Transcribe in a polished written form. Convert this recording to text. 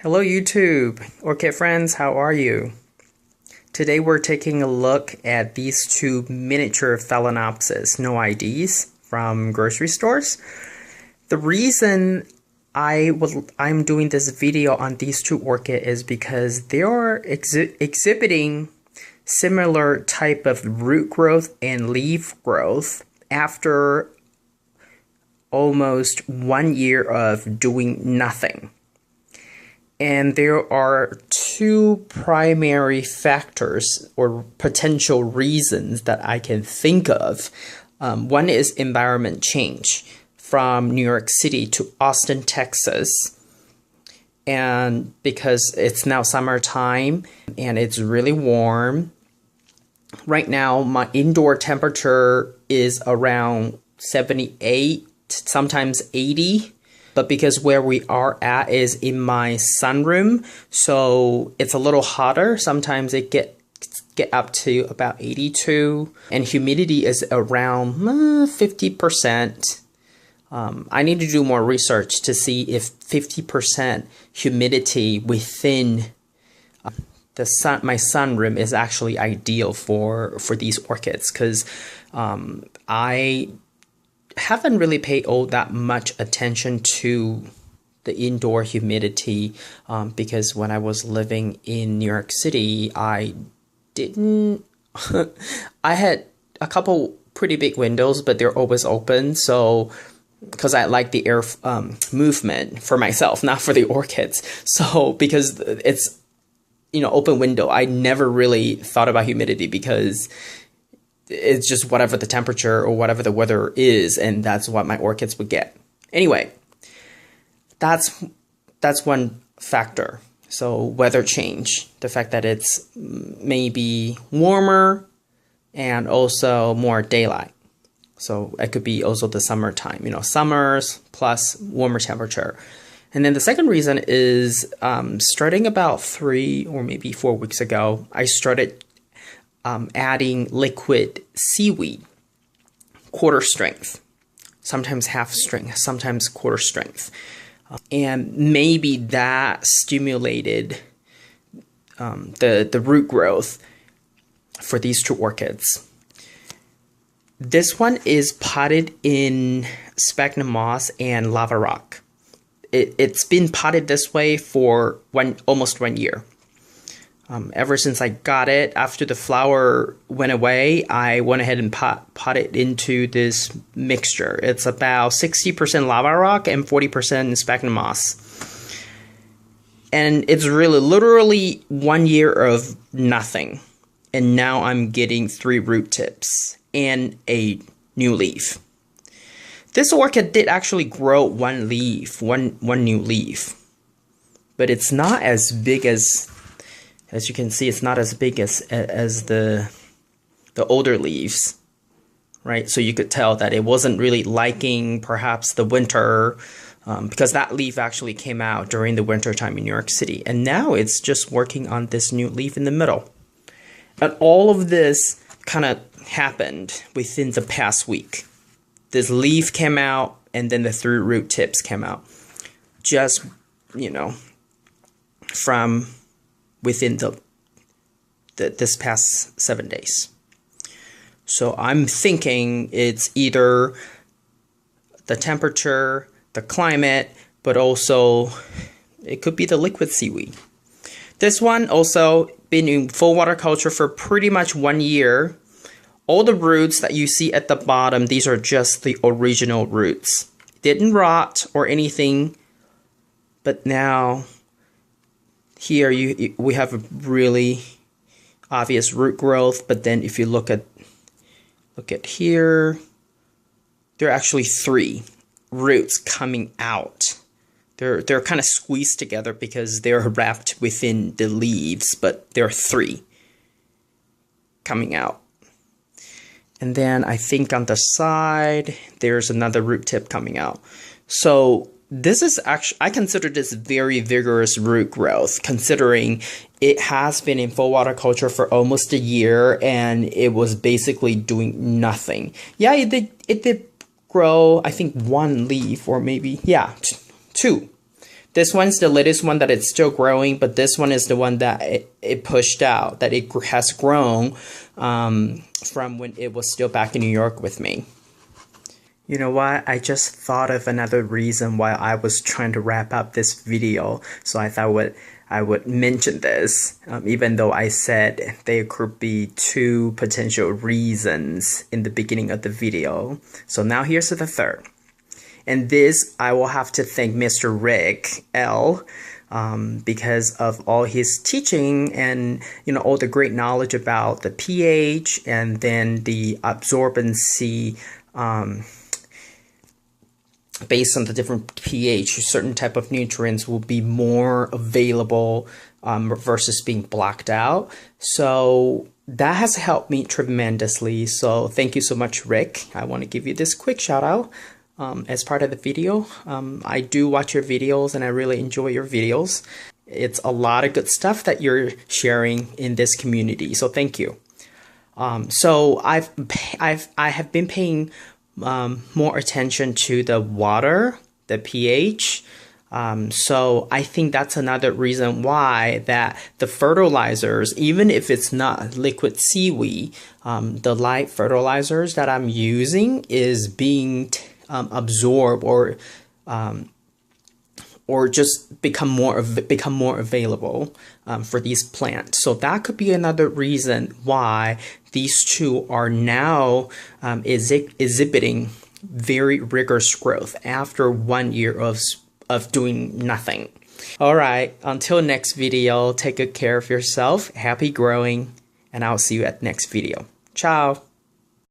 Hello YouTube, Orchid friends, how are you? Today we're taking a look at these two miniature Phalaenopsis, no IDs, from grocery stores. The reason I'm doing this video on these two orchid is because they are exhibiting similar type of root growth and leaf growth after almost 1 year of doing nothing. And there are two primary factors or potential reasons that I can think of. One is environment change from New York City to Austin, Texas. And because it's now summertime and it's really warm. Right now, my indoor temperature is around 78, sometimes 80. But because where we are at is in my sunroom, so it's a little hotter. Sometimes it get up to about 82, and humidity is around 50%. I need to do more research to see if 50% humidity within my sunroom is actually ideal for these orchids, because I haven't really paid all that much attention to the indoor humidity because when I was living in New York City, I had a couple pretty big windows, but they're always open. So because I like the air movement for myself, not for the orchids. So because it's, open window, I never really thought about humidity because it's just whatever the temperature or whatever the weather is, and that's what my orchids would get. Anyway, that's one factor. So weather change, the fact that it's maybe warmer and also more daylight. So it could be also the summertime, summers plus warmer temperature. And then the second reason is starting about 3 or maybe 4 weeks ago, I started adding liquid seaweed, quarter strength, sometimes half strength, sometimes quarter strength. And maybe that stimulated the root growth for these two orchids. This one is potted in sphagnum moss and lava rock. It's been potted this way for almost 1 year. Ever since I got it, after the flower went away, I went ahead and pot it into this mixture. It's about 60% lava rock and 40% sphagnum moss. And it's really literally 1 year of nothing. And now I'm getting 3 root tips and a new leaf. This orchid did actually grow one new leaf. But it's not as big as you can see, it's not as big as the older leaves, right? So you could tell that it wasn't really liking perhaps the winter, because that leaf actually came out during the winter time in New York City. And now it's just working on this new leaf in the middle. And all of this kind of happened within the past week. This leaf came out and then the 3 root tips came out. Just, from within this past 7 days. So I'm thinking it's either the temperature, the climate, but also it could be the liquid seaweed. This one also been in full water culture for pretty much 1 year. All the roots that you see at the bottom, these are just the original roots. Didn't rot or anything, but now here we have a really obvious root growth, but then if you look at here, there are actually 3 roots coming out. They're kind of squeezed together because they're wrapped within the leaves, but there are 3 coming out. And then I think on the side, there's another root tip coming out. So this is actually, I consider this very vigorous root growth, considering it has been in full water culture for almost a year and it was basically doing nothing. Yeah, it did grow, I think, 1 leaf or maybe, yeah, 2. This one's the latest one that it's still growing, but this one is the one that it pushed out, that it has grown from when it was still back in New York with me. You know what? I just thought of another reason why I was trying to wrap up this video. So I thought I would mention this, even though I said there could be 2 potential reasons in the beginning of the video. So now here's the third. And this, I will have to thank Mr. Rick L. Because of all his teaching and, you know, all the great knowledge about the pH and then the absorbency, based on the different pH, certain type of nutrients will be more available versus being blocked out. So that has helped me tremendously. So thank you so much, Rick. I want to give you this quick shout out. As part of the video. I do watch your videos and I really enjoy your videos. It's a lot of good stuff that you're sharing in this community, so thank you. So I have been paying more attention to the water, the pH. So I think that's another reason why that the fertilizers, even if it's not liquid seaweed, the light fertilizers that I'm using is being absorb or just become more available for these plants. So that could be another reason why these 2 are now exhibiting very rigorous growth after 1 year of doing nothing. All right, until next video, take good care of yourself, happy growing, and I'll see you at next video. Ciao.